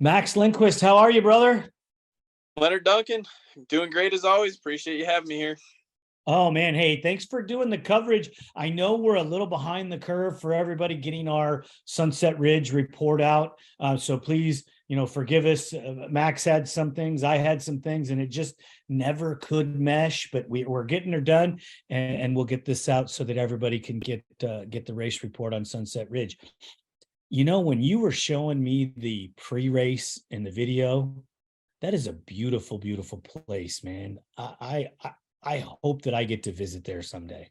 Max Lindquist, how are you, brother? Leonard Duncan, doing great as always. Appreciate you having me here. Oh man, hey, thanks for doing the coverage. I know we're a little behind the curve for everybody getting our Sunset Ridge report out. So please, forgive us. Max had some things, I had some things, and it just never could mesh. But we're getting her done, and we'll get this out so that everybody can get the race report on Sunset Ridge. When you were showing me the pre-race in the video, that is a beautiful, beautiful place, man. I hope that I get to visit there someday.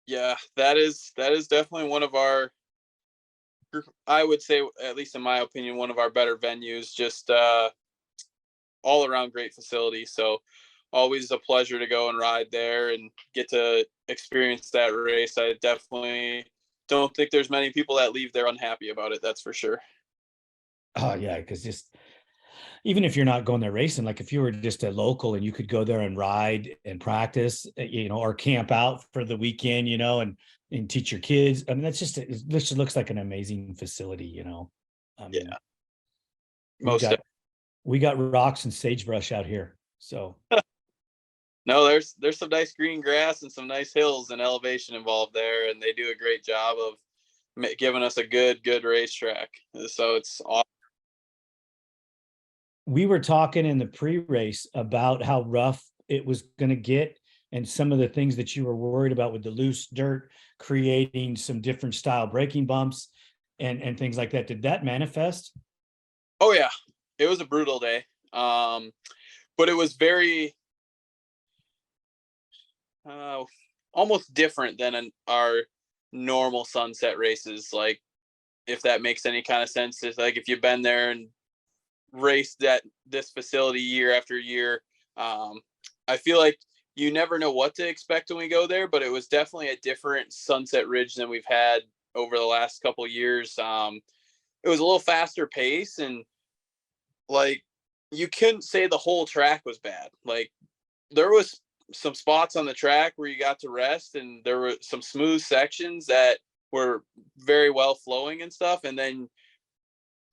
Yeah, that is definitely one of our, I would say, at least in my opinion, one of our better venues. Just all around great facility. So always a pleasure to go and ride there and get to experience that race. I definitely don't think there's many people that leave there unhappy about it. That's for sure. Oh yeah, because just even if you're not going there racing, like if you were just a local and you could go there and ride and practice, or camp out for the weekend, and teach your kids. I mean, this just looks like an amazing facility. I mean, Yeah, we most got we got rocks and sagebrush out here. So no, there's some nice green grass and some nice hills and elevation involved there, and they do a great job of giving us a good racetrack. So it's awesome. we were talking in the pre-race about how rough it was going to get and some of the things that you were worried about with the loose dirt creating some different style braking bumps and things like that. Did that manifest? Oh yeah, it was a brutal day, but it was very uh, almost different than our normal sunset races. Like, if that makes any kind of sense, it's like if you've been there and raced at this facility year after year, I feel like you never know what to expect when we go there. But it was definitely a different Sunset Ridge than we've had over the last couple of years. It was a little faster pace, and like you couldn't say the whole track was bad. Like, there was some spots on the track where you got to rest, and there were some smooth sections that were very well flowing and stuff. And then,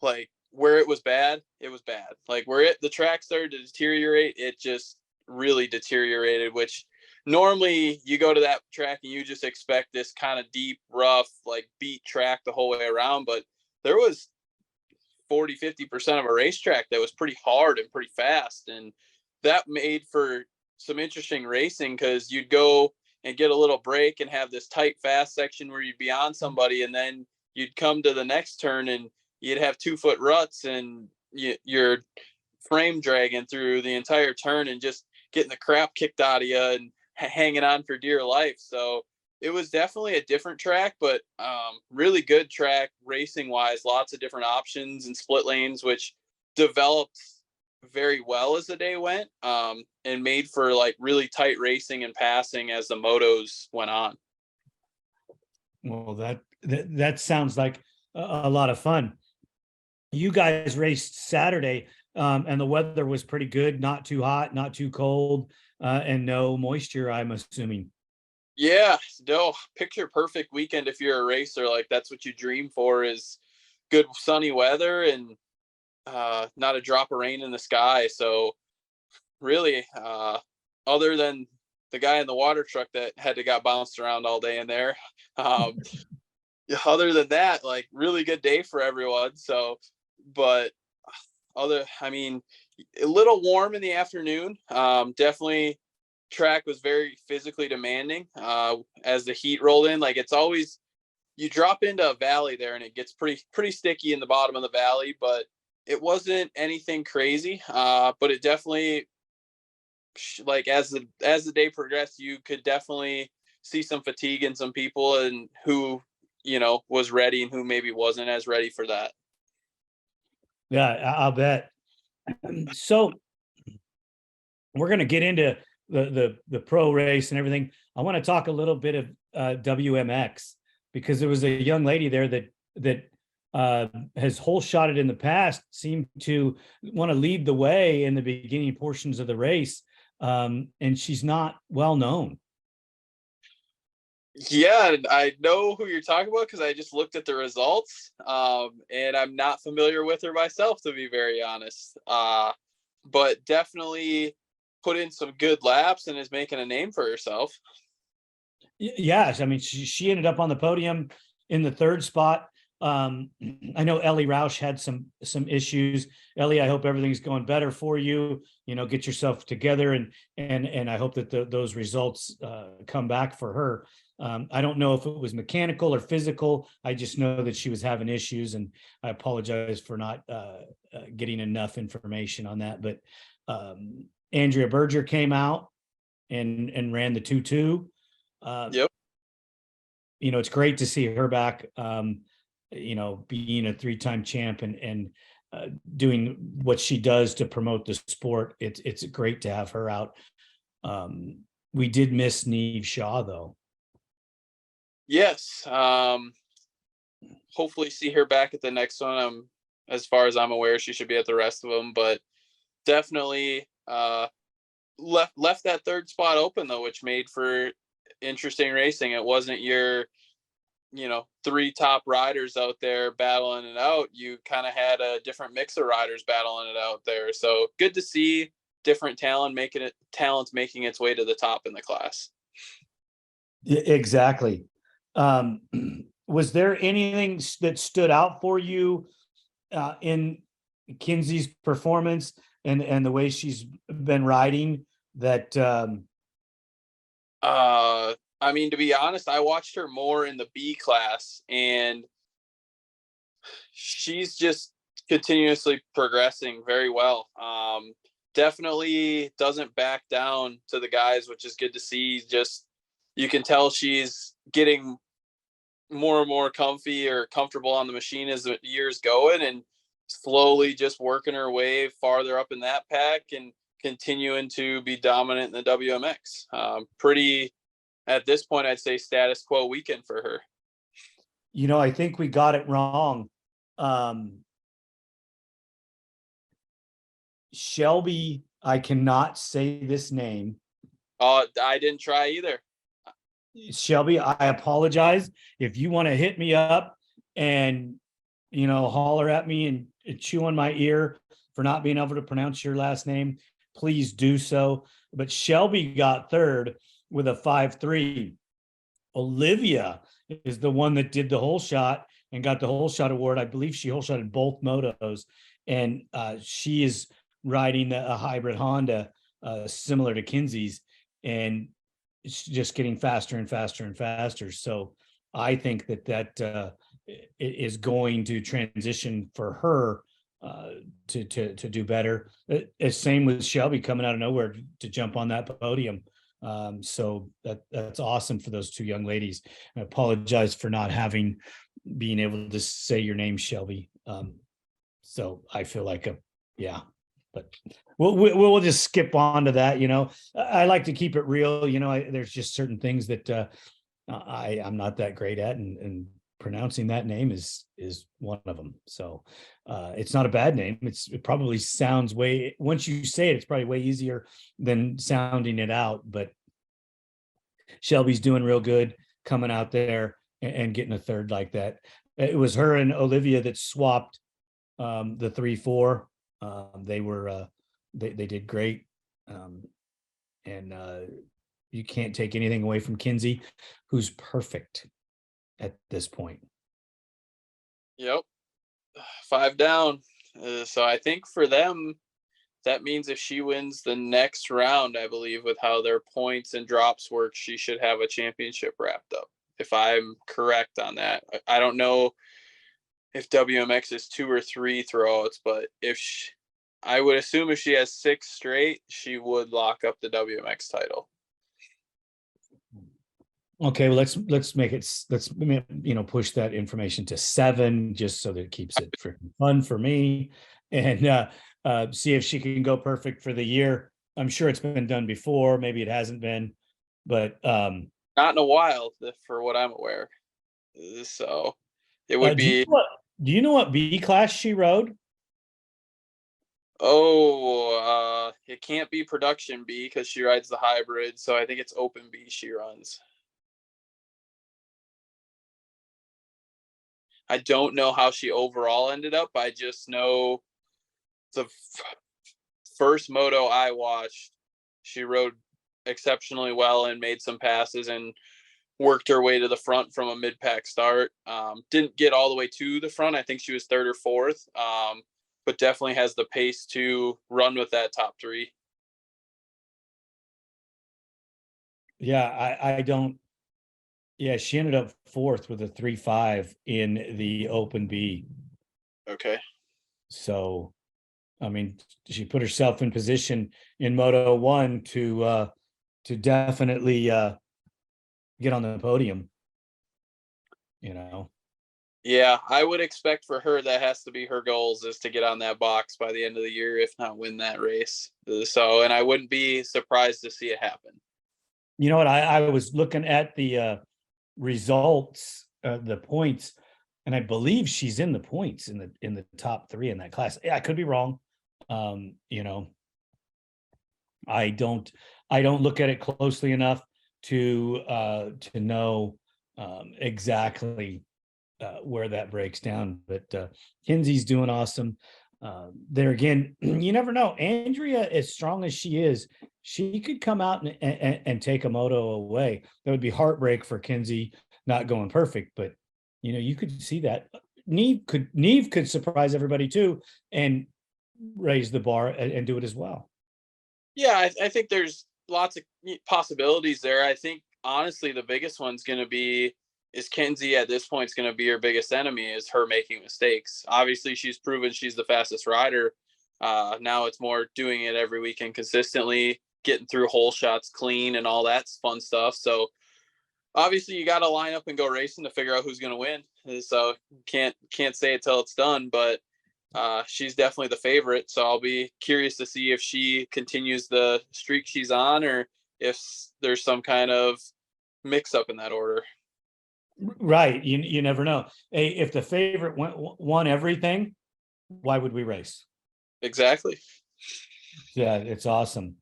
like, where it was bad, it was bad. Like, where the track started to deteriorate, it just really deteriorated, which normally you go to that track and you just expect this kind of deep, rough, like beat track the whole way around. But there was 40-50% of a racetrack that was pretty hard and pretty fast. And that made for some interesting racing, because you'd go and get a little break and have this tight, fast section where you'd be on somebody, and then you'd come to the next turn and you'd have 2-foot ruts, and you're frame dragging through the entire turn and just getting the crap kicked out of you and hanging on for dear life. So it was definitely a different track, but really good track racing wise. Lots of different options and split lanes, which developed very well as the day went, and made for like really tight racing and passing as the motos went on. Well, that sounds like a lot of fun. You guys raced Saturday, and the weather was pretty good, not too hot, not too cold, and no moisture, I'm assuming. Yeah, no, picture perfect weekend if you're a racer. Like, that's what you dream for, is good sunny weather and not a drop of rain in the sky. So really, other than the guy in the water truck that had to got bounced around all day in there, um, other than that, like, really good day for everyone. So, but I mean, a little warm in the afternoon. Definitely track was very physically demanding as the heat rolled in. Like, it's always, you drop into a valley there and it gets pretty sticky in the bottom of the valley, but it wasn't anything crazy. But it definitely, like, as the day progressed, you could definitely see some fatigue in some people, and who was ready and who maybe wasn't as ready for that. Yeah, I'll bet. So we're going to get into the pro race and everything. I want to talk a little bit of WMX, because there was a young lady there that has whole shotted in the past, seemed to want to lead the way in the beginning portions of the race, and she's not well known. Yeah, and I know who you're talking about because I just looked at the results, and I'm not familiar with her myself, to be very honest. But definitely put in some good laps and is making a name for herself. Yes, I mean she ended up on the podium in the third spot. I know Ellie Roush had some issues. Ellie, I hope everything's going better for you. Get yourself together, and I hope that those results come back for her. I don't know if it was mechanical or physical. I just know that she was having issues, and I apologize for not getting enough information on that. But Andrea Berger came out and ran the 2-2. Yep. It's great to see her back. Being a three-time champ and doing what she does to promote the sport. It's great to have her out. We did miss Neve Shaw though. Yes. Hopefully see her back at the next one. As far as I'm aware, she should be at the rest of them, but definitely left that third spot open though, which made for interesting racing. It wasn't your three top riders out there battling it out. You kind of had a different mix of riders battling it out there. So good to see different talents making its way to the top in the class. Exactly. Was there anything that stood out for you in Kinsey's performance and the way she's been riding that I mean, to be honest, I watched her more in the B class, and she's just continuously progressing very well. Definitely doesn't back down to the guys, which is good to see. Just you can tell she's getting more and more comfy or comfortable on the machine as the years going, and slowly just working her way farther up in that pack and continuing to be dominant in the WMX. Pretty at this point, I'd say status quo weekend for her. I think we got it wrong. Shelby, I cannot say this name. I didn't try either. Shelby, I apologize. If you want to hit me up and, holler at me and chew on my ear for not being able to pronounce your last name, please do so. But Shelby got third with a 5.3. Olivia is the one that did the whole shot and got the whole shot award. I believe she whole shotted both motos, and she is riding a hybrid Honda similar to Kinsey's, and it's just getting faster and faster and faster. So I think that is going to transition for her to do better. Same with Shelby coming out of nowhere to jump on that podium. So that's awesome for those two young ladies. I apologize for not being able to say your name, Shelby. So I feel like yeah, but we'll just skip on to that. I like to keep it real. There's just certain things that I'm not that great at, and pronouncing that name is one of them. So it's not a bad name. It probably sounds once you say it, it's probably way easier than sounding it out. But Shelby's doing real good coming out there and getting a third like that. It was her and Olivia that swapped the 3-4. They did great. And you can't take anything away from Kinsey, who's perfect at this point. Yep. 5 down. So I think for them, that means if she wins the next round, I believe with how their points and drops work, she should have a championship wrapped up. If I'm correct on that, I don't know if WMX is 2 or 3 throwouts, but I would assume if she has 6 straight, she would lock up the WMX title. Okay, well let's push that information to 7, just so that it keeps it fun for me, and see if she can go perfect for the year. I'm sure it's been done before. Maybe it hasn't been, but not in a while, for what I'm aware. So it would be. Do you know what B class she rode? Oh, it can't be production B because she rides the hybrid. So I think it's open B she runs. I don't know how she overall ended up. I just know the first moto I watched, she rode exceptionally well and made some passes and worked her way to the front from a mid-pack start. Didn't get all the way to the front. I think she was third or fourth, but definitely has the pace to run with that top three. Yeah, I don't. Yeah, she ended up fourth with a 3.5 in the Open B. Okay. So, I mean, she put herself in position in Moto 1 to definitely get on the podium. You know. Yeah, I would expect for her that has to be her goals, is to get on that box by the end of the year, if not win that race. So, and I wouldn't be surprised to see it happen. You know what? I was looking at the results, the points, and I believe she's in the points in the top three in that class. I could be wrong. You know, I don't look at it closely enough to know exactly where that breaks down. But Kinsey's doing awesome. There again, you never know. Andrea, as strong as she is, she could come out and take a moto away. That would be heartbreak for Kinsey not going perfect, but you know, you could see that. Neve could surprise everybody too and raise the bar and do it as well. Yeah, I think there's lots of possibilities there. I think honestly, the biggest one's going to be, is Kinsey at this point is going to be her biggest enemy, is her making mistakes. Obviously, she's proven she's the fastest rider. Now it's more doing it every weekend consistently, getting through hole shots clean and all that fun stuff. So obviously, you got to line up and go racing to figure out who's going to win. So can't say it till it's done, but she's definitely the favorite. So I'll be curious to see if she continues the streak she's on, or if there's some kind of mix up in that order. Right. You never know. Hey, if the favorite won everything, why would we race? Exactly. Yeah, it's awesome.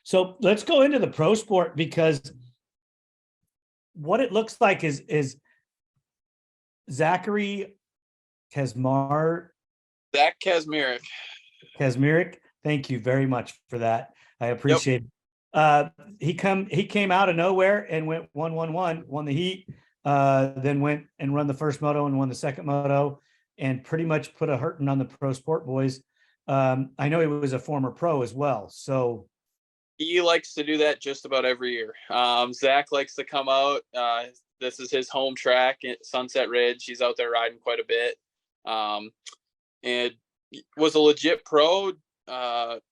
So let's go into the pro sport, because what it looks like is Zachary Kaczmarek. Zach Kaczmarek. Thank you very much for that. I Yep. appreciate it. He came out of nowhere and went 1-1-1, won the heat, then went and run the first moto and won the second moto, and pretty much put a hurting on the pro sport boys. I know he was a former pro as well, so He likes to do that just about every year. Zach likes to come out. This is his home track at Sunset Ridge. He's out there riding quite a bit. And was a legit pro,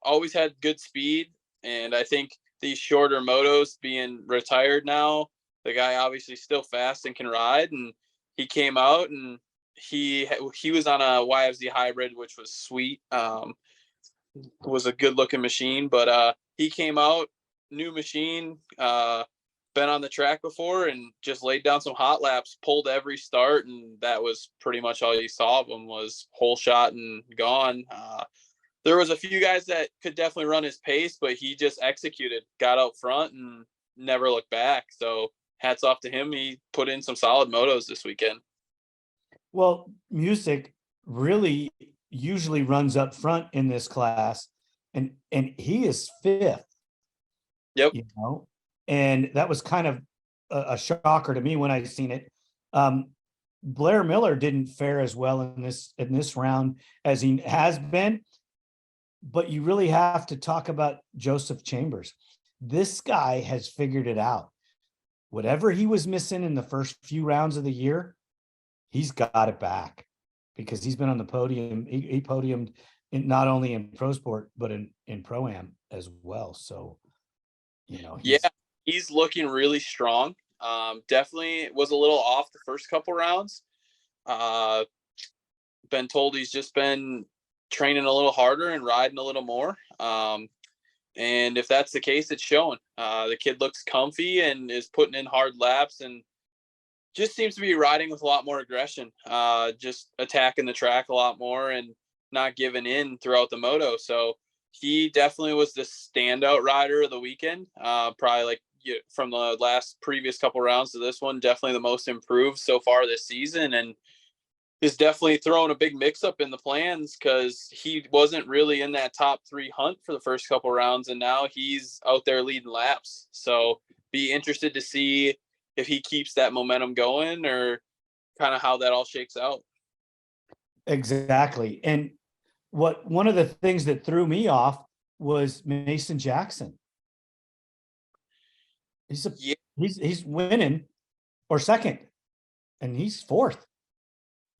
always had good speed. And I think these shorter motos, being retired now, the guy obviously still fast and can ride. And he came out and he was on a YFZ hybrid, which was sweet. Was a good looking machine, but he came out, new machine, been on the track before, and just laid down some hot laps, pulled every start, and that was pretty much all you saw of him, was hole shot and gone. There was a few guys that could definitely run his pace, but he just executed, got out front, and never looked back. So hats off to him. He put in some solid motos this weekend. well, Music really usually runs up front in this class, and he is fifth. Yep. You know, and that was kind of a shocker to me when I seen it. Blair Miller didn't fare as well in this round as he has been, but you really have to talk about Joseph Chambers. This guy has figured it out. Whatever he was missing in the first few rounds of the year, he's got it back, because he's been on the podium. He podiumed not only in pro sport, but in pro-am as well. So, you know, he's looking really strong. Definitely was a little off the first couple rounds. Been told he's just been training a little harder and riding a little more. And if that's the case, it's showing. The kid looks comfy and is putting in hard laps, and just seems to be riding with a lot more aggression, just attacking the track a lot more and not giving in throughout the moto. So he definitely was the standout rider of the weekend. Probably like from the previous couple rounds to this one, definitely the most improved so far this season. And is definitely throwing a big mix up in the plans, because he wasn't really in that top 3 hunt for the first couple rounds, and now he's out there leading laps. So be interested to see if he keeps that momentum going, or kind of how that all shakes out. Exactly. And one of the things that threw me off was Mason Jackson. Yeah, He's winning or second, and he's fourth.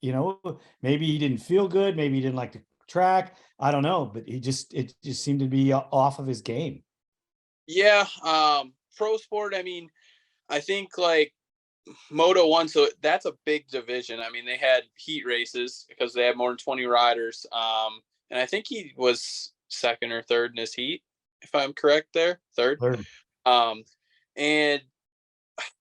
You know, maybe he didn't feel good, maybe he didn't like the track. I don't know, but it just seemed to be off of his game. yeah. Pro sport, I mean, I think like Moto 1, so that's a big division. I mean, they had heat races because they had more than 20 riders. And I think he was second or third in his heat, if I'm correct there. Third. Third. And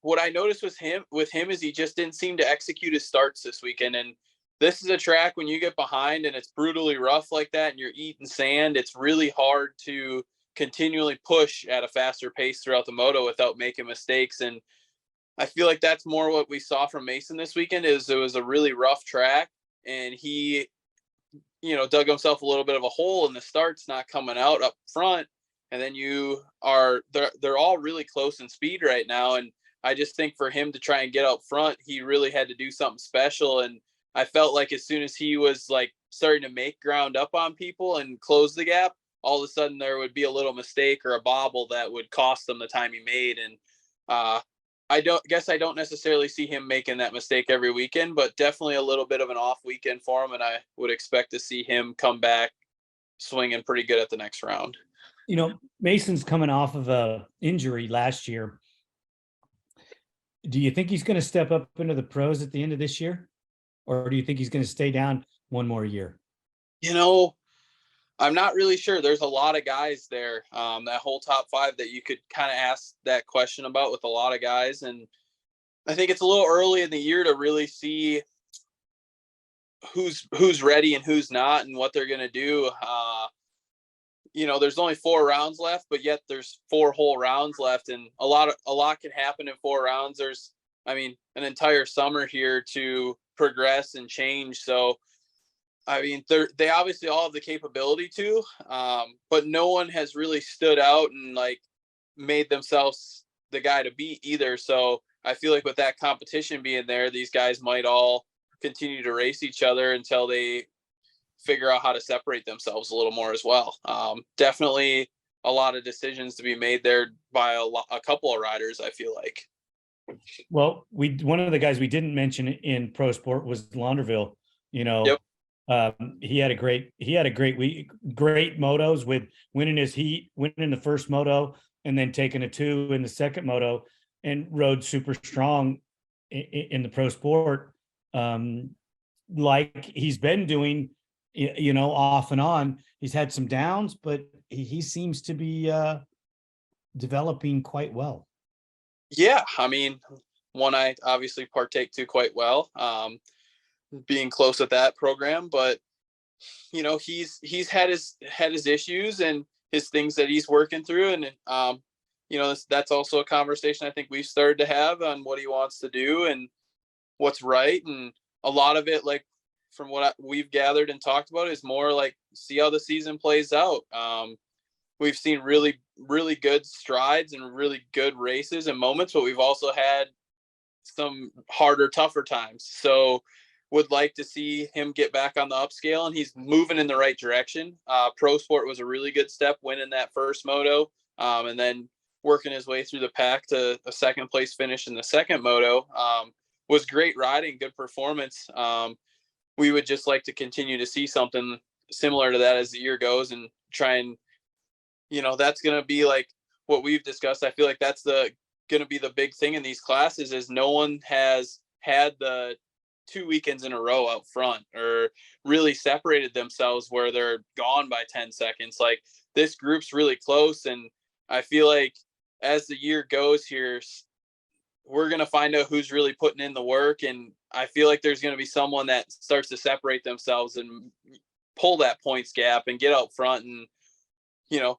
what I noticed with him is he just didn't seem to execute his starts this weekend. And this is a track when you get behind and it's brutally rough like that and you're eating sand, it's really hard to continually push at a faster pace throughout the moto without making mistakes. And I feel like that's more what we saw from Mason this weekend. Is it was a really rough track, and he, dug himself a little bit of a hole, and the start's not coming out up front. And then they're all really close in speed right now. And I just think for him to try and get up front, he really had to do something special. And I felt like as soon as he was like starting to make ground up on people and close the gap, all of a sudden there would be a little mistake or a bobble that would cost him the time he made. And I don't necessarily see him making that mistake every weekend, but definitely a little bit of an off weekend for him. And I would expect to see him come back swinging pretty good at the next round. Mason's coming off of a injury last year. Do you think he's going to step up into the pros at the end of this year? Or do you think he's going to stay down one more year? I'm not really sure. There's a lot of guys there, that whole top 5 that you could kind of ask that question about, with a lot of guys. And I think it's a little early in the year to really see who's ready and who's not and what they're going to do. There's only 4 rounds left, but yet there's 4 whole rounds left, and a lot can happen in 4 rounds. There's, an entire summer here to progress and change. So, they obviously all have the capability to, but no one has really stood out and like made themselves the guy to beat either. So I feel like with that competition being there, these guys might all continue to race each other until they figure out how to separate themselves a little more as well. Definitely a lot of decisions to be made there by a couple of riders, I feel like. Well, one of the guys we didn't mention in pro sport was Londerville. Yep. He had a great week, great motos, with winning his heat, winning the first moto, and then taking a 2 in the second moto, and rode super strong in the pro sport, like he's been doing, off and on. He's had some downs, but he seems to be developing quite well. Yeah, one I obviously partake to quite well, being close with that program. But he's had his issues and his things that he's working through, and that's also a conversation I think we've started to have on what he wants to do and what's right. And a lot of it, like from what we've gathered and talked about, is more like see how the season plays out. We've seen really, really good strides and really good races and moments, but we've also had some harder, tougher times. So would like to see him get back on the upscale, and he's moving in the right direction. Pro sport was a really good step, winning that first moto, and then working his way through the pack to a second place finish in the second moto. Was great riding, good performance. We would just like to continue to see something similar to that as the year goes, and try and, that's going to be like what we've discussed. I feel like that's going to be the big thing in these classes, is no one has had the 2 weekends in a row out front or really separated themselves where they're gone by 10 seconds. Like, this group's really close. And I feel like as the year goes here, we're going to find out who's really putting in the work. And I feel like there's going to be someone that starts to separate themselves and pull that points gap and get out front. And,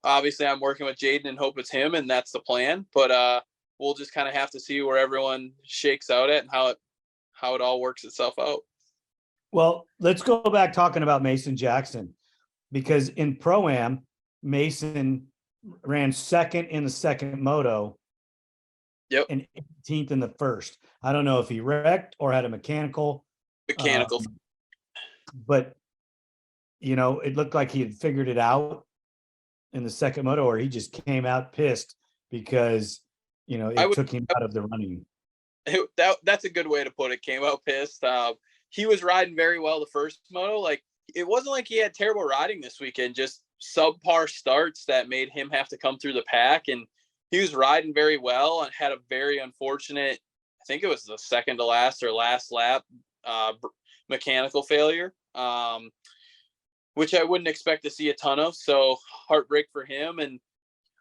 obviously I'm working with Jayden and hope it's him, and that's the plan. But we'll just kind of have to see where everyone shakes out at and how it all works itself out. Well, let's go back talking about Mason Jackson, because in Pro-Am, Mason ran second in the second moto Yep, and 18th in the first. I don't know if he wrecked or had a mechanical, mechanical. but it looked like he had figured it out in the second moto, or he just came out pissed because I it would took him out of the running. that's a good way to put it. Came out pissed. He was riding very well the first moto. Like it wasn't like he had terrible riding this weekend. Just subpar starts that made him have to come through the pack, and he was riding very well and had a very unfortunate. I think it was the second to last or last lap mechanical failure, which I wouldn't expect to see a ton of. So heartbreak for him, and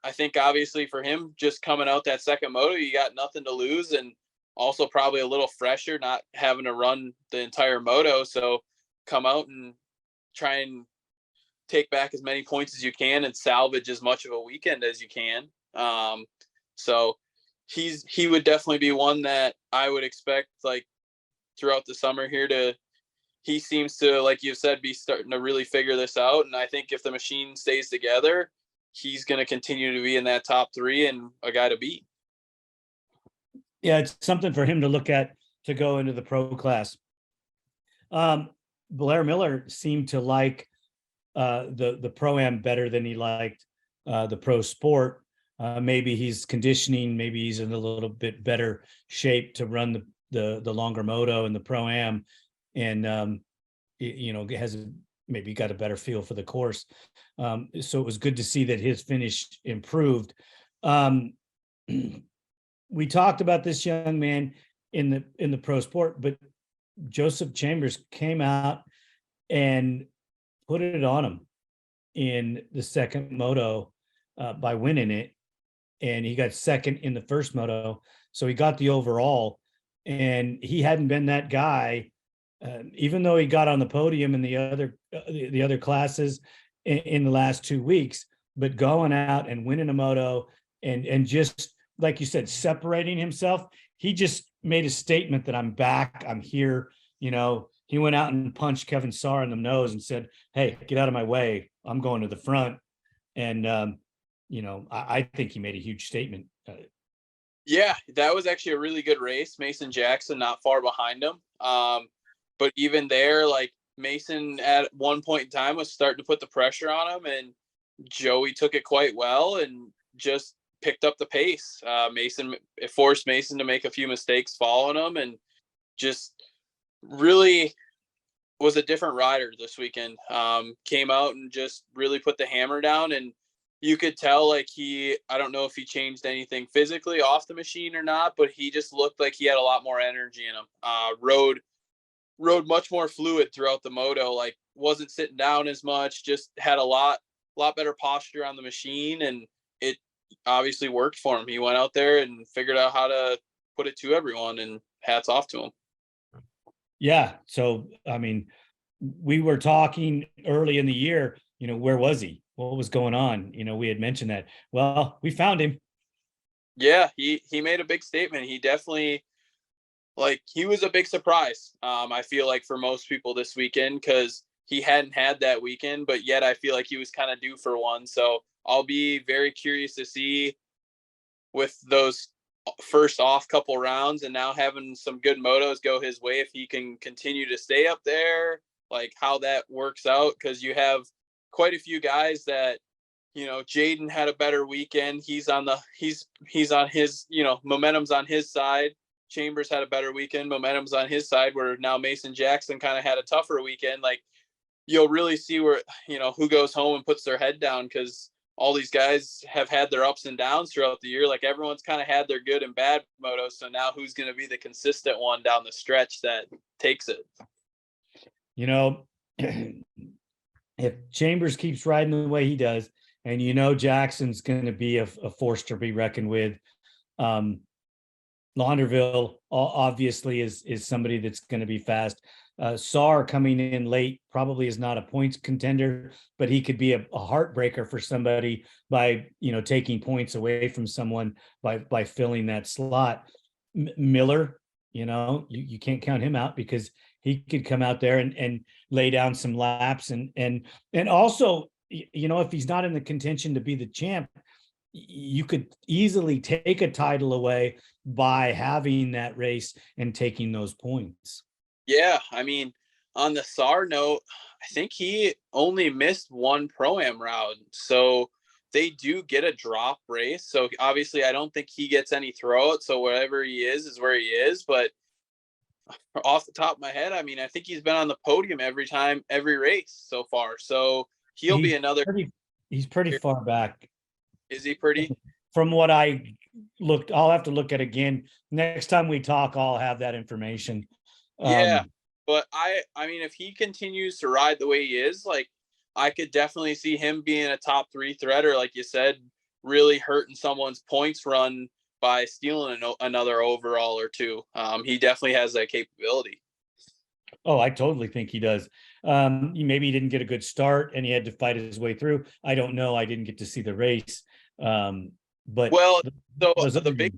I think obviously for him just coming out that second moto, you got nothing to lose, and also probably a little fresher, not having to run the entire moto. So come out and try and take back as many points as you can and salvage as much of a weekend as you can. So he would definitely be one that I would expect like throughout the summer here he seems to, like you said, be starting to really figure this out. And I think if the machine stays together, he's going to continue to be in that top three and a guy to beat. Yeah, it's something for him to look at to go into the pro class. Blair Miller seemed to like the Pro-Am better than he liked the pro sport. Maybe he's conditioning, maybe he's in a little bit better shape to run the longer moto and the Pro-Am, and has maybe got a better feel for the course. So it was good to see that his finish improved. We talked about this young man in the pro sport, but Joseph Chambers came out and put it on him in the second moto by winning it, and he got second in the first moto, so he got the overall. And he hadn't been that guy, even though he got on the podium in the other classes in the last 2 weeks. But going out and winning a moto and just like you said, separating himself, he just made a statement that I'm back, I'm here. He went out and punched Kevin Saar in the nose and said, "Hey, get out of my way. I'm going to the front." And I think he made a huge statement. Yeah, that was actually a really good race. Mason Jackson not far behind him. But even there, like Mason at one point in time was starting to put the pressure on him, and Joey took it quite well and just picked up the pace. It forced Mason to make a few mistakes following him, and just really was a different rider this weekend. Came out and just really put the hammer down, and you could tell like I don't know if he changed anything physically off the machine or not, but he just looked like he had a lot more energy in him. Rode much more fluid throughout the moto, like wasn't sitting down as much, just had a lot better posture on the machine, and it obviously worked for him. He went out there and figured out how to put it to everyone, and hats off to him. Yeah. So, I mean, we were talking early in the year, where was he? What was going on? We had mentioned that. Well, we found him. Yeah, he made a big statement. He definitely, like, he was a big surprise. I feel like for most people this weekend, because he hadn't had that weekend, but yet I feel like he was kind of due for one. So I'll be very curious to see with those first off couple rounds and now having some good motos go his way, if he can continue to stay up there, like how that works out. Because you have quite a few guys that, Jayden had a better weekend. He's on his, momentum's on his side. Chambers had a better weekend. Momentum's on his side, where now Mason Jackson kind of had a tougher weekend. Like, you'll really see where, who goes home and puts their head down, because all these guys have had their ups and downs throughout the year. Like, everyone's kind of had their good and bad motos. So now who's going to be the consistent one down the stretch that takes it? If Chambers keeps riding the way he does, and Jackson's going to be a force to be reckoned with. Loderville obviously is somebody that's going to be fast. Saar coming in late probably is not a points contender, but he could be a heartbreaker for somebody by taking points away from someone by filling that slot. Miller, you can't count him out, because he could come out there and lay down some laps and also, if he's not in the contention to be the champ, you could easily take a title away by having that race and taking those points. Yeah, I mean, on the Saar note, I think he only missed one Pro-Am round, so they do get a drop race. So obviously, I don't think he gets any throwout. So wherever he is where he is. But off the top of my head, I mean, I think he's been on the podium every race so far. So he'll be another. He's pretty far back. Is he pretty? From what I looked, I'll have to look at again. Next time we talk, I'll have that information. Yeah, but I mean, if he continues to ride the way he is, like, I could definitely see him being a top 3 threader, like you said, really hurting someone's points run by stealing another overall or two. He definitely has that capability. Oh, I totally think he does. Maybe he didn't get a good start and he had to fight his way through. I don't know. I didn't get to see the race. But well, so the big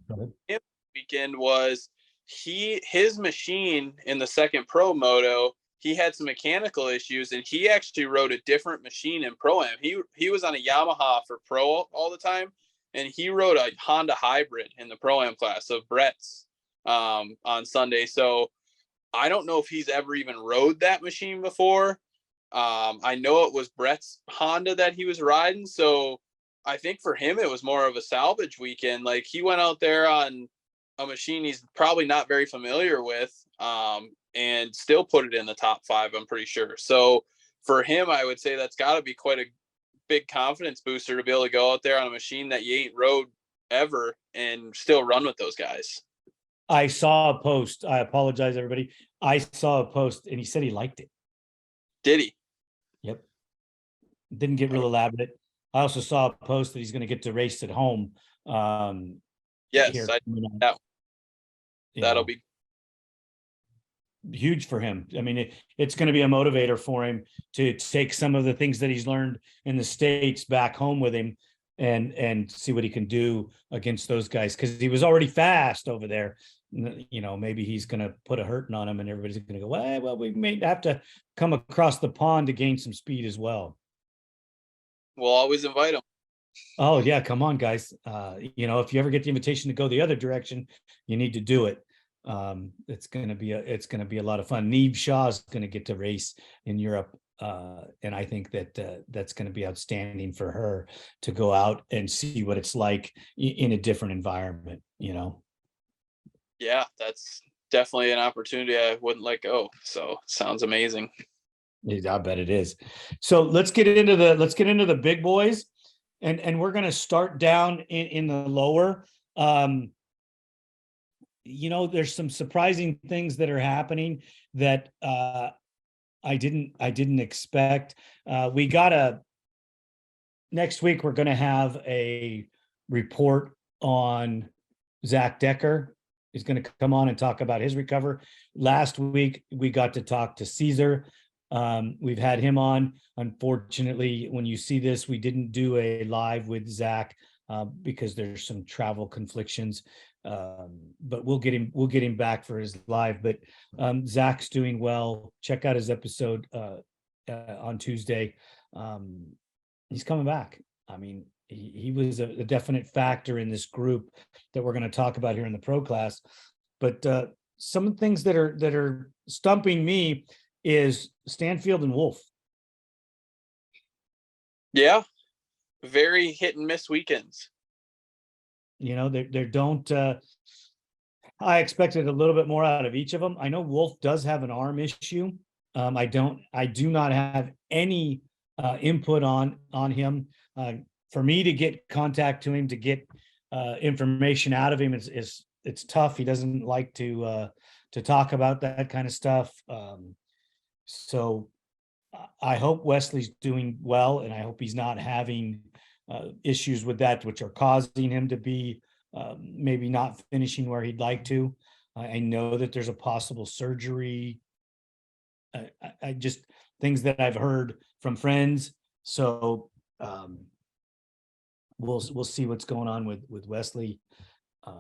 weekend was his machine in the second pro moto, he had some mechanical issues and he actually rode a different machine in Pro-Am. He was on a Yamaha for pro all the time, and he rode a Honda hybrid in the Pro-Am class of Brett's on Sunday. So I don't know if he's ever even rode that machine before. I know it was Brett's Honda that he was riding. So I think for him, it was more of a salvage weekend. Like, he went out there on a machine he's probably not very familiar with, and still put it in the top 5, I'm pretty sure. So for him, I would say that's got to be quite a big confidence booster to be able to go out there on a machine that you ain't rode ever and still run with those guys. I saw a post. I apologize, everybody. I saw a post and he said he liked it. Did he? Yep. Didn't get real elaborate. I also saw a post that he's going to get to race at home. Yes, that'll be huge for him. I mean, it's going to be a motivator for him to take some of the things that he's learned in the States back home with him and see what he can do against those guys, because he was already fast over there. Maybe he's going to put a hurting on him and everybody's going to go, well, we may have to come across the pond to gain some speed as well. We'll always invite him. Oh yeah, come on, guys. If you ever get the invitation to go the other direction, you need to do it. It's gonna be a lot of fun. Neve Shaw is gonna get to race in Europe, and I think that that's gonna be outstanding for her to go out and see what it's like in a different environment. Yeah, that's definitely an opportunity I wouldn't let go. So sounds amazing. I bet it is. So let's get into the big boys. And we're going to start down in the lower. There's some surprising things that are happening that I didn't expect. Next week we're going to have a report on Zach Decker. He's going to come on and talk about his recovery. Last week we got to talk to Caesar. We've had him on. Unfortunately, when you see this, we didn't do a live with Zach because there's some travel conflictions. But we'll get him back for his live. But Zach's doing well. Check out his episode on Tuesday. He's coming back. I mean, he was a definite factor in this group that we're going to talk about here in the pro class. But some of the things that are stumping me is Stanfield and Wolf. Yeah, very hit and miss weekends. They don't. I expected a little bit more out of each of them. I know Wolf does have an arm issue. I do not have any input on him. For me to get contact to him, to get information out of him, it's tough. He doesn't like to talk about that kind of stuff. So I hope Wesley's doing well, and I hope he's not having issues with that, which are causing him to be maybe not finishing where he'd like to. I know that there's a possible surgery. I just things that I've heard from friends. So we'll see what's going on with Wesley. I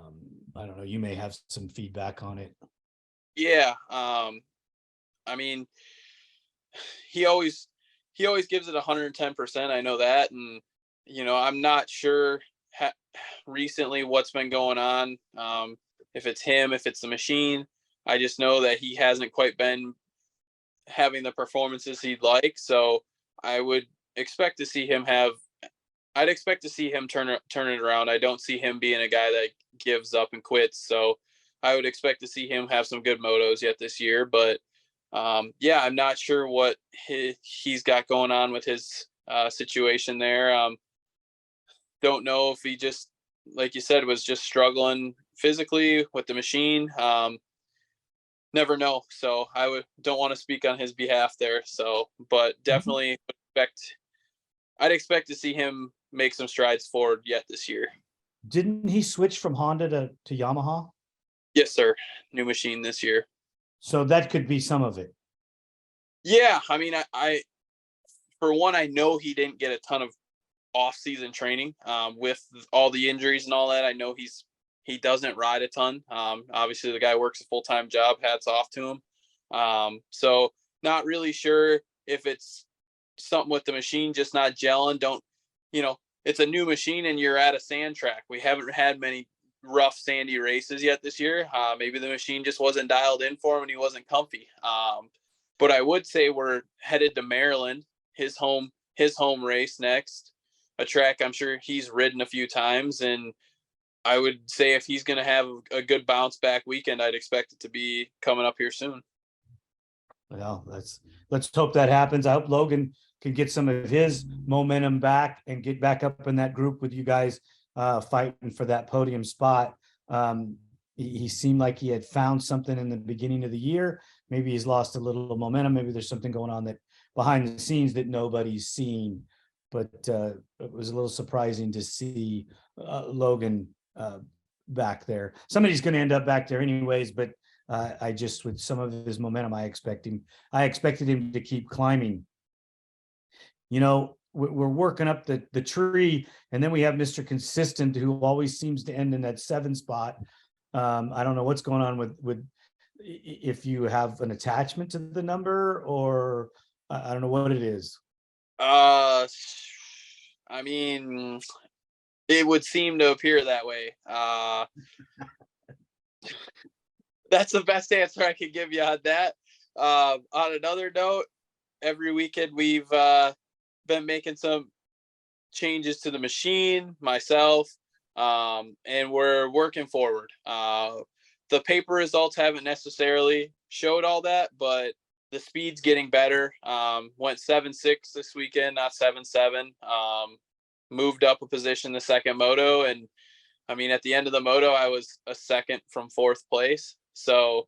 don't know. You may have some feedback on it. Yeah. I mean, he always gives it 110%. I know that. And, I'm not sure recently what's been going on. If it's him, if it's the machine, I just know that he hasn't quite been having the performances he'd like. So I would expect to see him turn it around. I don't see him being a guy that gives up and quits. So I would expect to see him have some good motos yet this year. But I'm not sure what he's got going on with his situation there. Don't know if he just, like you said, was just struggling physically with the machine. Never know. So don't want to speak on his behalf there. So, but definitely I'd expect to see him make some strides forward yet this year. Didn't he switch from Honda to Yamaha? Yes, sir. New machine this year. So that could be some of it. Yeah. I mean, I for one, I know he didn't get a ton of off-season training with all the injuries and all that. I know he doesn't ride a ton. Obviously the guy works a full-time job, hats off to him. So not really sure if it's something with the machine just not gelling. It's a new machine and you're at a sand track. We haven't had many rough sandy races yet this year. Maybe the machine just wasn't dialed in for him and he wasn't comfy. But I would say we're headed to Maryland, his home race next, a track I'm sure he's ridden a few times. And I would say if he's going to have a good bounce back weekend, I'd expect it to be coming up here soon. Well, let's hope that happens. I hope Logan can get some of his momentum back and get back up in that group with you guys fighting for that podium spot. He seemed like he had found something in the beginning of the year. Maybe he's lost a little momentum. Maybe there's something going on that behind the scenes that nobody's seen. But it was a little surprising to see Logan back there. Somebody's going to end up back there anyways, but I just, with some of his momentum, I expected him to keep climbing. We're working up the tree, and then we have Mr. Consistent, who always seems to end in that 7 spot. I don't know what's going on with if you have an attachment to the number, or I don't know what it is. I mean, it would seem to appear that way. That's the best answer I could give you on that. On another note, every weekend we've been making some changes to the machine, myself, and we're working forward. The paper results haven't necessarily showed all that, but the speed's getting better. Went 7.6 this weekend, not 7.7. Moved up a position the second moto, and I mean, at the end of the moto, I was a second from 4th place. So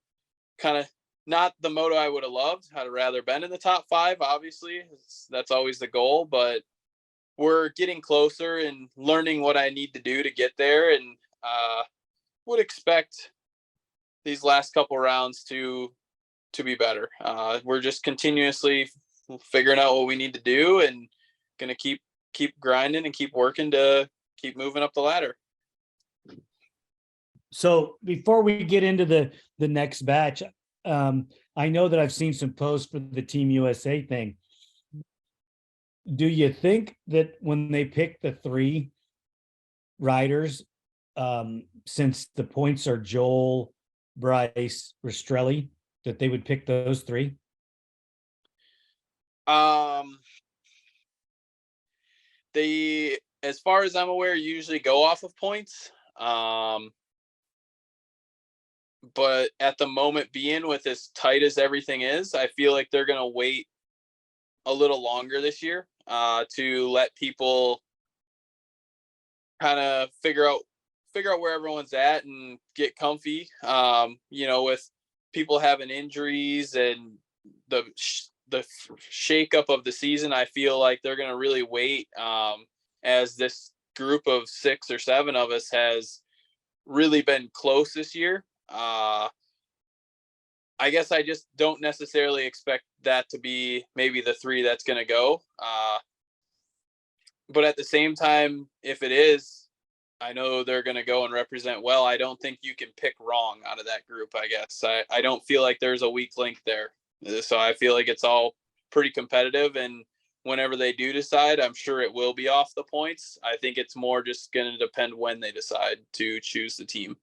kind of not the moto I would have loved. I'd have rather been in the top 5, obviously. That's always the goal, but we're getting closer and learning what I need to do to get there, and would expect these last couple rounds to be better. We're just continuously figuring out what we need to do, and going to keep grinding and keep working to keep moving up the ladder. So before we get into the next batch, I know that I've seen some posts for the Team USA thing. Do you think that when they pick the 3 riders, since the points are Joel, Bryce, Rastrelli, that they would pick those 3? They, as far as I'm aware, usually go off of points. But at the moment being, with as tight as everything is, I feel like they're going to wait a little longer this year to let people kind of figure out where everyone's at and get comfy. With people having injuries and the shakeup of the season, I feel like they're going to really wait as this group of 6 or 7 of us has really been close this year. I guess I just don't necessarily expect that to be maybe the 3 that's going to go. But at the same time, if it is, I know they're going to go and represent well. I don't think you can pick wrong out of that group, I guess. I don't feel like there's a weak link there. So I feel like it's all pretty competitive, and whenever they do decide, I'm sure it will be off the points. I think it's more just going to depend when they decide to choose the team.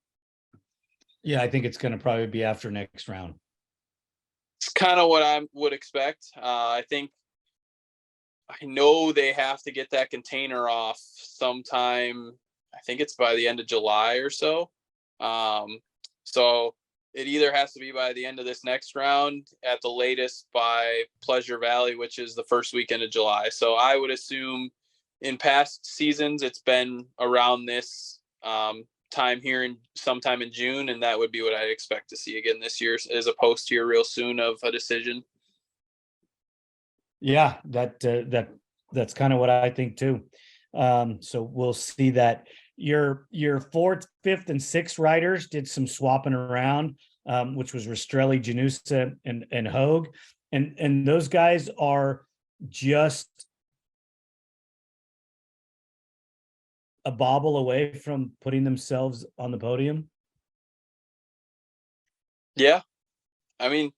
Yeah, I think it's going to probably be after next round. It's kind of what I would expect. I know they have to get that container off sometime. I think it's by the end of July or so. So it either has to be by the end of this next round, at the latest by Pleasure Valley, which is the first weekend of July. So I would assume in past seasons it's been around this time here in sometime in June, and that would be what I expect to see again this year, as opposed to real soon of a decision. Yeah, that's kind of what I think too. So we'll see that. Your fourth, fifth, and sixth riders did some swapping around, which was Rastrelli, Janusa, and Hogue, and those guys are just a bobble away from putting themselves on the podium. Yeah, I mean,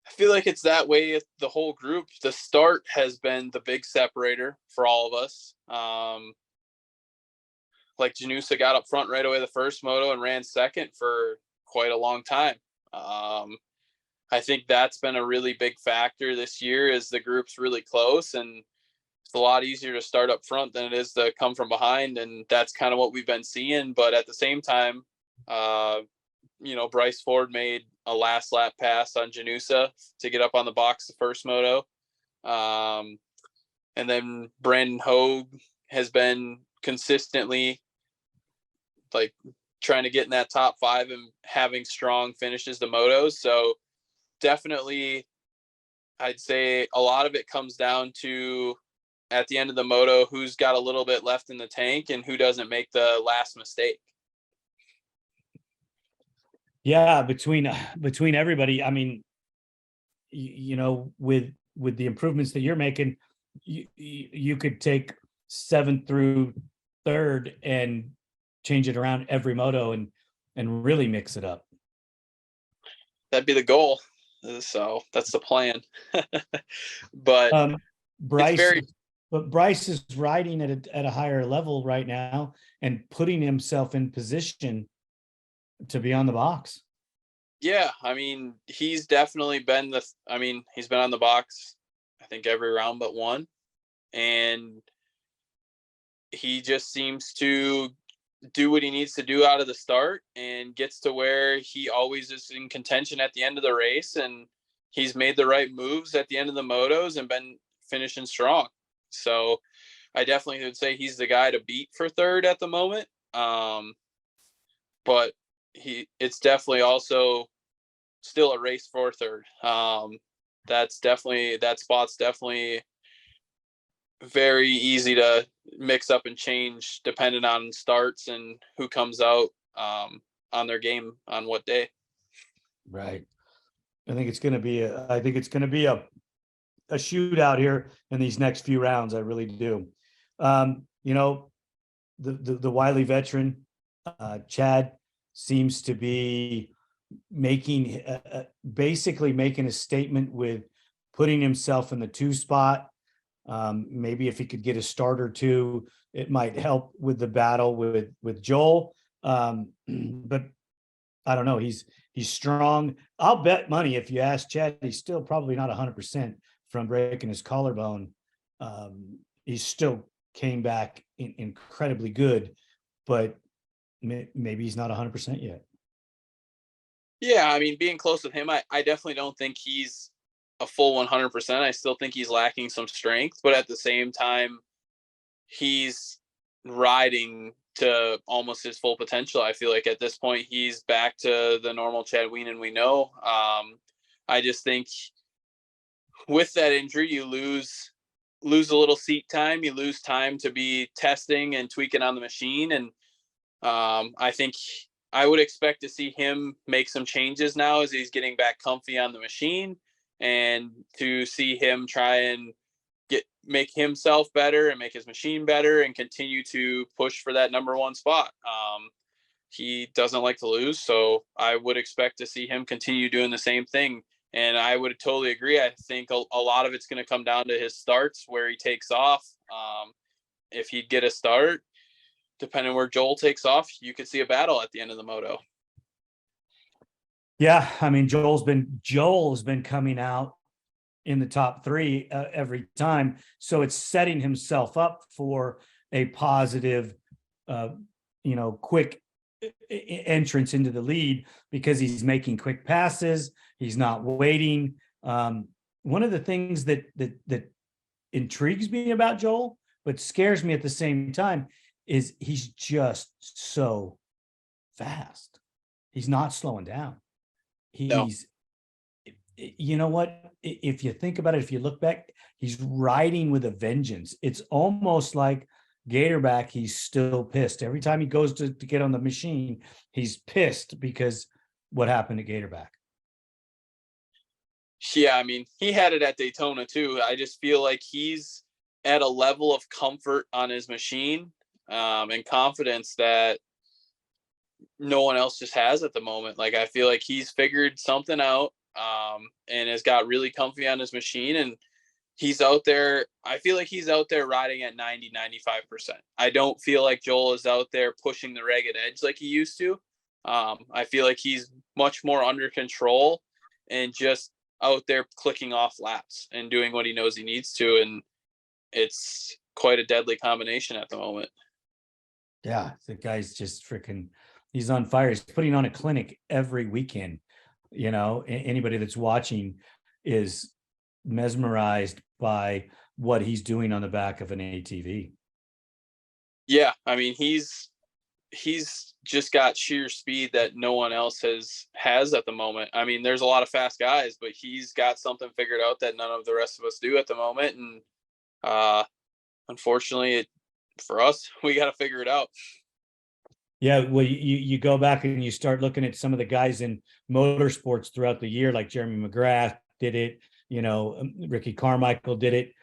I feel like it's that way with the whole group. The start has been the big separator for all of us. Like Janusa got up front right away the first moto and ran second for quite a long time. I think that's been a really big factor this year, is the group's really close, and it's a lot easier to start up front than it is to come from behind. And that's kind of what we've been seeing. But at the same time, Bryce Ford made a last lap pass on Janusa to get up on the box the first moto. And then Brandon Hogue has been consistently like trying to get in that top 5 and having strong finishes the motos. So definitely I'd say a lot of it comes down to, at the end of the moto, who's got a little bit left in the tank and who doesn't make the last mistake. Yeah, between everybody, I mean, with the improvements that you're making, you could take 7th through 3rd and change it around every moto and really mix it up. That'd be the goal. So that's the plan. But Bryce is riding at a higher level right now and putting himself in position to be on the box. Yeah, I mean, he's definitely been he's been on the box, I think, every round but one. And he just seems to do what he needs to do out of the start and gets to where he always is in contention at the end of the race. And he's made the right moves at the end of the motos and been finishing strong. So I definitely would say he's the guy to beat for 3rd at the moment. But it's definitely also still a race for 3rd. That spot's definitely very easy to mix up and change depending on starts and who comes out on their game on what day. Right. I think it's going to be a shootout here in these next few rounds. I really do. The wily veteran, Chad, seems to be basically making a statement with putting himself in the 2 spot. Maybe if he could get a start or 2, it might help with the battle with Joel. But I don't know. He's strong. I'll bet money, if you ask Chad, he's still probably not 100% from breaking his collarbone. He still came back incredibly good, but maybe he's not 100% yet. Yeah, I mean, being close with him, I definitely don't think he's a full 100%. I still think he's lacking some strength, but at the same time, he's riding to almost his full potential. I feel like at this point, he's back to the normal Chad Wienen we know. I just think with that injury, you lose a little seat time. You lose time to be testing and tweaking on the machine. And I think I would expect to see him make some changes now as he's getting back comfy on the machine, and to see him try and make himself better and make his machine better and continue to push for that number 1 spot. He doesn't like to lose, so I would expect to see him continue doing the same thing And I would totally agree. I think a lot of it's going to come down to his starts, where he takes off. If he'd get a start, depending where Joel takes off, you could see a battle at the end of the moto. Yeah, I mean, Joel's been coming out in the top three every time, so it's setting himself up for a positive, quick entrance into the lead, because he's making quick passes. He's not waiting. One of the things that intrigues me about Joel, but scares me at the same time, is he's just so fast. He's not slowing down. No. He's, you know what? If you think about it, if you look back, he's riding with a vengeance. It's almost like Gatorback. He's still pissed. Every time he goes to get on the machine, he's pissed because what happened to Gatorback. Yeah, I mean, he had it at Daytona too. I just feel like he's at a level of comfort on his machine, and confidence that no one else just has at the moment. Like, I feel like he's figured something out, and has got really comfy on his machine, and he's out there. I feel like he's out there riding at 90-95%. I don't feel like Joel is out there pushing the ragged edge like he used to. I feel like he's much more under control and just out there clicking off laps and doing what he knows he needs to. And it's quite a deadly combination at the moment. Yeah, the guy's just freaking, he's on fire. He's putting on a clinic every weekend. Anybody that's watching is mesmerized by what he's doing on the back of an ATV. Yeah, I mean, he's just got sheer speed that no one else has at the moment. I mean, there's a lot of fast guys, but he's got something figured out that none of the rest of us do at the moment. And unfortunately, for us, we got to figure it out. Yeah, well, you go back and you start looking at some of the guys in motorsports throughout the year, like Jeremy McGrath did it. Ricky Carmichael did it.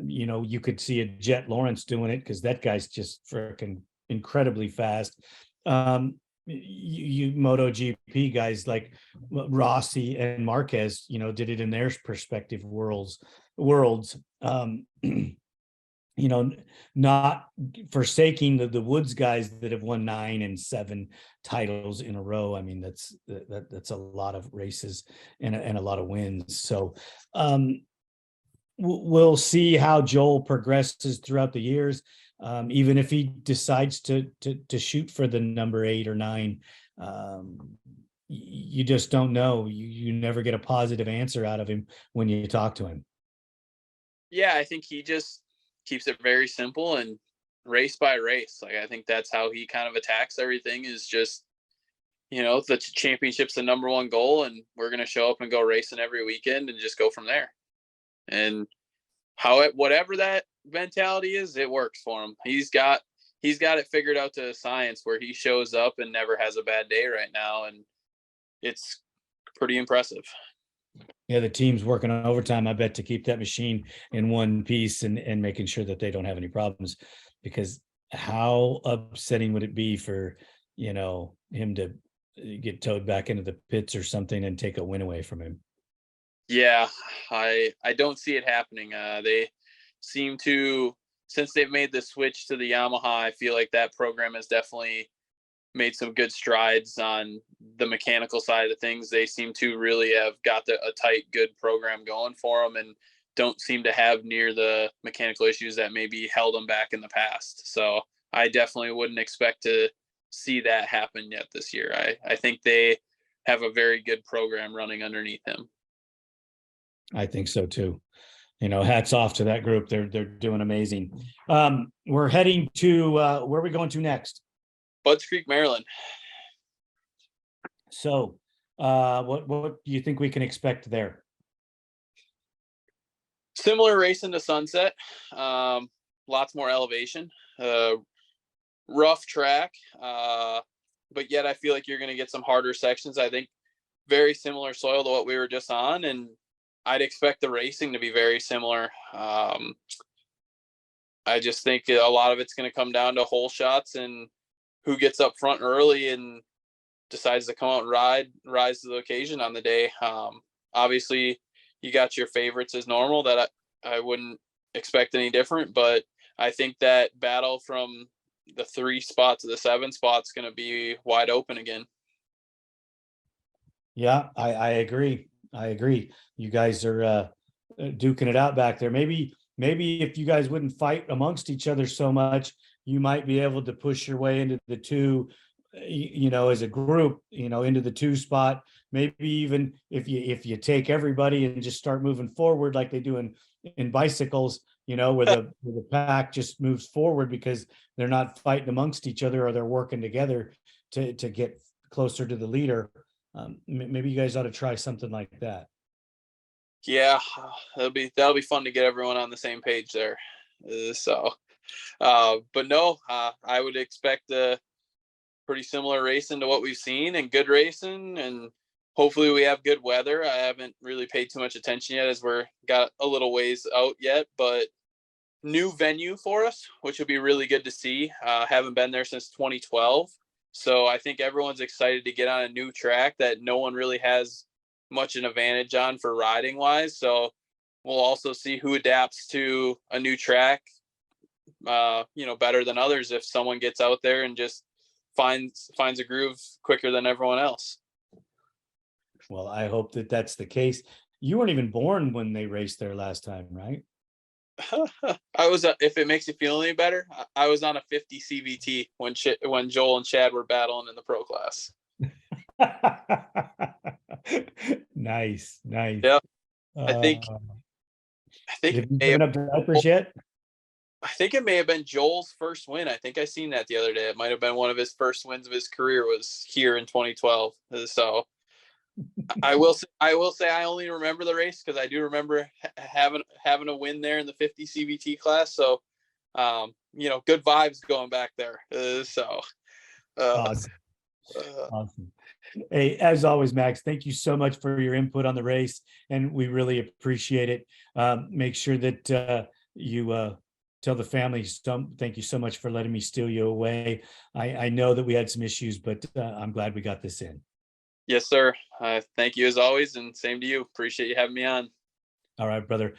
You could see a Jet Lawrence doing it, because that guy's just freaking incredibly fast. You MotoGP guys like Rossi and Marquez, did it in their perspective worlds. Not forsaking the Woods guys that have won 9 and 7 titles in a row. I mean, that's a lot of races and a lot of wins. So we'll see how Joel progresses throughout the years. Even if he decides to shoot for the number 8 or 9, you just don't know. You never get a positive answer out of him when you talk to him. Yeah, I think he just keeps it very simple and race by race. Like, I think that's how he kind of attacks everything, is just, the championship's the number one goal, and we're going to show up and go racing every weekend and just go from there. And whatever that mentality is, it works for him. He's got it figured out to a science, where he shows up and never has a bad day right now. And it's pretty impressive. Yeah, the team's working on overtime, I bet, to keep that machine in one piece and making sure that they don't have any problems, because how upsetting would it be for, him to get towed back into the pits or something and take a win away from him? Yeah, I don't see it happening. They seem to, since they've made the switch to the Yamaha, I feel like that program has definitely made some good strides on the mechanical side of things. They seem to really have got a tight, good program going for them, and don't seem to have near the mechanical issues that maybe held them back in the past. So I definitely wouldn't expect to see that happen yet this year. I think they have a very good program running underneath him. I think so too. Hats off to that group. They're doing amazing. We're heading to where are we going to next? Budds Creek, Maryland. So what do you think we can expect there? Similar racing to Sunset. Lots more elevation. Rough track. But yet I feel like you're going to get some harder sections. I think very similar soil to what we were just on, and I'd expect the racing to be very similar. I just think a lot of it's going to come down to hole shots and who gets up front early and decides to come out and rise to the occasion on the day. Obviously, you got your favorites as normal that I wouldn't expect any different, but I think that battle from the 3 spot to the 7 spot's going to be wide open again. Yeah, I agree. I agree. You guys are duking it out back there. Maybe if you guys wouldn't fight amongst each other so much, you might be able to push your way into the 2, as a group, into the 2 spot. Maybe even if you take everybody and just start moving forward like they do in bicycles, where the pack just moves forward because they're not fighting amongst each other, or they're working together to get closer to the leader. Maybe you guys ought to try something like that. Yeah, that'll be fun to get everyone on the same page there. But no, I would expect a pretty similar racing to what we've seen, and good racing, and hopefully we have good weather. I haven't really paid too much attention yet, as we're got a little ways out yet, but new venue for us, which would be really good to see. Haven't been there since 2012. So I think everyone's excited to get on a new track that no one really has much an advantage on for riding wise. So we'll also see who adapts to a new track, better than others, if someone gets out there and just finds a groove quicker than everyone else. Well, I hope that that's the case. You weren't even born when they raced there last time, right? I was, if it makes you feel any better, I was on a 50 CVT when Joel and Chad were battling in the pro class. Nice. Yeah, I think have you given up diapers yet? I think it may have been Joel's first win. I think I seen that the other day. It might have been one of his first wins of his career was here in 2012. So I will say I only remember the race because I do remember having a win there in the 50 CVT class. So, good vibes going back there. Awesome. Awesome. Hey, as always, Max, thank you so much for your input on the race, and we really appreciate it. Make sure that you tell the family thank you so much for letting me steal you away. I know that we had some issues, but I'm glad we got this in. Yes, sir. Thank you as always, and same to you. Appreciate you having me on. All right, brother.